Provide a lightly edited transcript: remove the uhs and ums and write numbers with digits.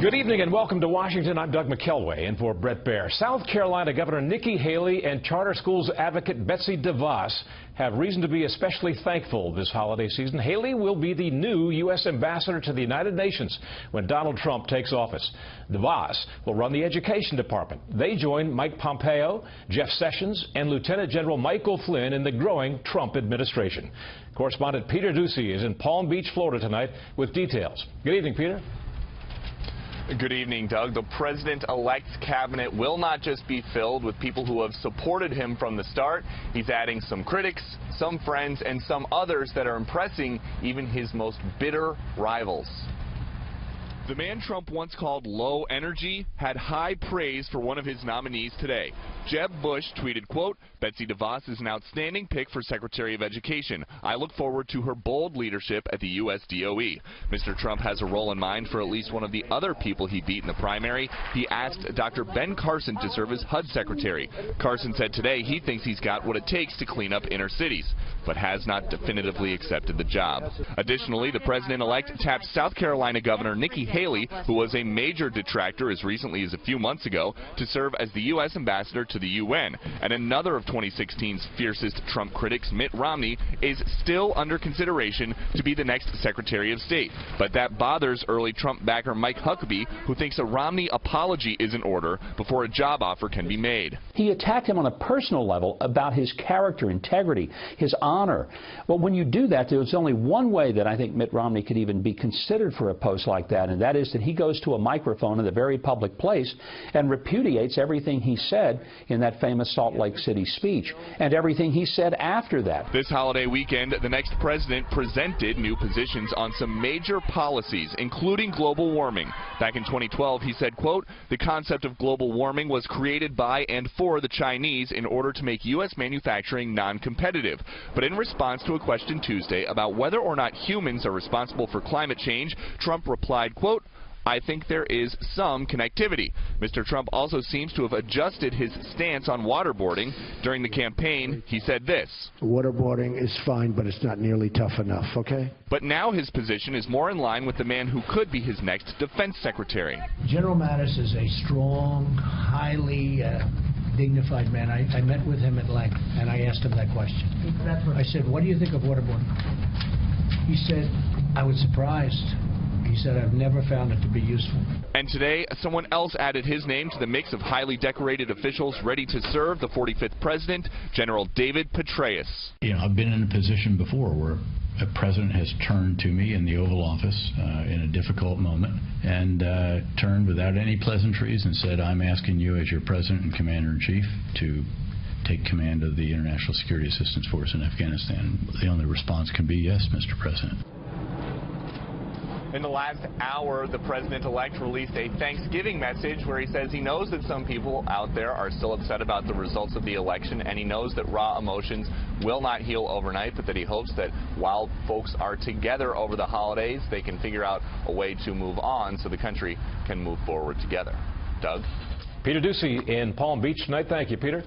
Good evening and welcome to Washington. I'm Doug McKelway in for Brett Baer. South Carolina Governor Nikki Haley and charter schools advocate Betsy DeVos have reason to be especially thankful this holiday season. Haley will be the new U.S. ambassador to the United Nations when Donald Trump takes office. DeVos will run the education department. They join Mike Pompeo, Jeff Sessions, and Lieutenant General Michael Flynn in the growing Trump administration. Correspondent Peter Doocy is in Palm Beach, Florida tonight with details. Good evening, Peter. Good evening, Doug. The president-elect's cabinet will not just be filled with people who have supported him from the start. He's adding some critics, some friends, and some others that are impressing even his most bitter rivals. The man Trump once called low energy had high praise for one of his nominees today. Jeb Bush tweeted, quote, "Betsy DeVos is an outstanding pick for Secretary of Education. I look forward to her bold leadership at the U.S. DOE. Mr. Trump has a role in mind for at least one of the other people he beat in the primary. He asked Dr. Ben Carson to serve as HUD Secretary. Carson said today he thinks he's got what it takes to clean up inner cities, but has not definitively accepted the job." Additionally, the president-elect tapped South Carolina Governor Nikki Haley, who was a major detractor as recently as a few months ago, to serve as the U.S. ambassador to the UN. And another of 2016's fiercest Trump critics, Mitt Romney, is still under consideration to be the next Secretary of State. But that bothers early Trump backer Mike Huckabee, who thinks a Romney apology is in order before a job offer can be made. He attacked him on a personal level about his character, integrity, his honor. Well, when you do that, there's only one way that I think Mitt Romney could even be considered for a post like that, and that is that he goes to a microphone in a very public place and repudiates everything he said in that famous Salt Lake City speech and everything he said after that. This holiday weekend, the next president presented new positions on some major policies, including global warming. Back in 2012, he said, quote, "The concept of global warming was created by and for the Chinese in order to make U.S. manufacturing non-competitive." But in response to a question Tuesday about whether or not humans are responsible for climate change, Trump replied, quote, "I think there is some connectivity." Mr. Trump also seems to have adjusted his stance on waterboarding. During the campaign, he said this: "Waterboarding is fine, but it's not nearly tough enough, okay?" But now his position is more in line with the man who could be his next defense secretary. General Mattis is a strong, highly dignified man. I met with him at length, and I asked him that question. I said, "What do you think of waterboarding?" He said, "I was surprised." He said, "I've never found it to be useful." And today, someone else added his name to the mix of highly decorated officials ready to serve the 45th president, General David Petraeus. You know, I've been in a position before where a president has turned to me in the Oval Office in a difficult moment and turned without any pleasantries and said, "I'm asking you as your president and commander-in-chief to take command of the International Security Assistance Force in Afghanistan." The only response can be, "Yes, Mr. President." In the last hour, the president-elect released a Thanksgiving message where he says he knows that some people out there are still upset about the results of the election, and he knows that raw emotions will not heal overnight, but that he hopes that while folks are together over the holidays, they can figure out a way to move on so the country can move forward together. Doug? Peter Doocy in Palm Beach tonight. Thank you, Peter.